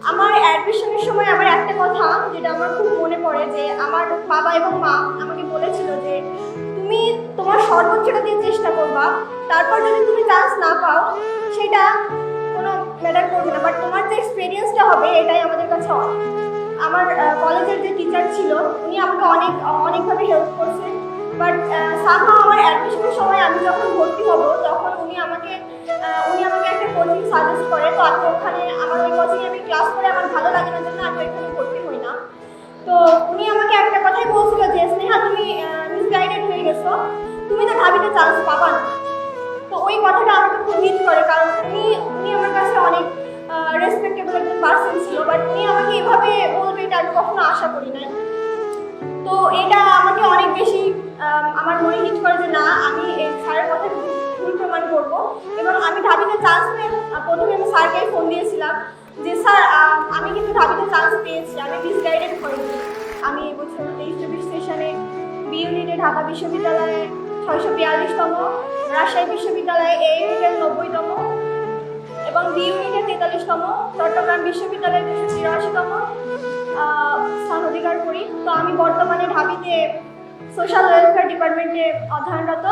আমার অ্যাডমিশনের সময় আমার একটা কথা যেটা আমার খুব মনে পড়ে যে আমার বাবা এবং মা আমাকে বলেছিল যে তুমি তোমার সর্বোচ্চটা দিয়ে চেষ্টা করবা, তারপর যদি তুমি চান্স না পাও সেটা কোনো ম্যাটার করবে না, বাট তোমার যে এক্সপিরিয়েন্সটা হবে এটাই আমাদের কাছে অনেক। আমার কলেজের যে টিচার ছিল উনি আমাকে অনেকভাবে হেল্প করছে, বাট সামহাও আমার অ্যাডমিশনের সময় আমি যখন ভর্তি হব তখন উনি আমাকে একটা কোচিং সাজেস্ট করে। তো আমি ওখানে আমার ওই কোচিং আমি ক্লাস করে আমার ভালো লাগে না জন্য আমি ওইখানে ভর্তি হই না। তো উনি আমাকে একটা কথাই বলছিল যে স্নেহা তুমি মিসগাইডেড হয়ে গেছো, তুমি তো ঢাবিতে চান্স পাবা না। তো ওই কথাটা আমাকে খুব হিট করে, কারণ উনি আমার কাছে অনেক রেসপেক্টেবল একজন পার্সন ছিল, বাট উনি আমাকে এভাবে বলবে এটা আমি কখনো আশা করি নাই। তো এটা আমাকে অনেক বেশি আমার মনে হিট করে যে না, আমি এই স্যারের কথা ভুল প্রমাণ করবো। এবং আমি ঢাবিতে চান্স পেয়ে প্রথমে আমি স্যারকে ফোন দিয়েছিলাম যে স্যার আমি কিন্তু ঢাবিতে চান্স পেয়েছি, আমি মিসগাইডেড হইনি। আমি এবছর 23-24 সেশনে বি ইউনিটে ঢাকা বিশ্ববিদ্যালয়ে 642তম, রাজশাহী বিশ্ববিদ্যালয়ে এ ইউনিটের 90তম এবং বি ইউনিটের 43তম, চট্টগ্রাম বিশ্ববিদ্যালয়ে 283তম স্থান অধিকার করি। তো আমি বর্তমানে ঢাবিতে সোশ্যাল ওয়েলফেয়ার ডিপার্টমেন্টে অধ্যয়নরত।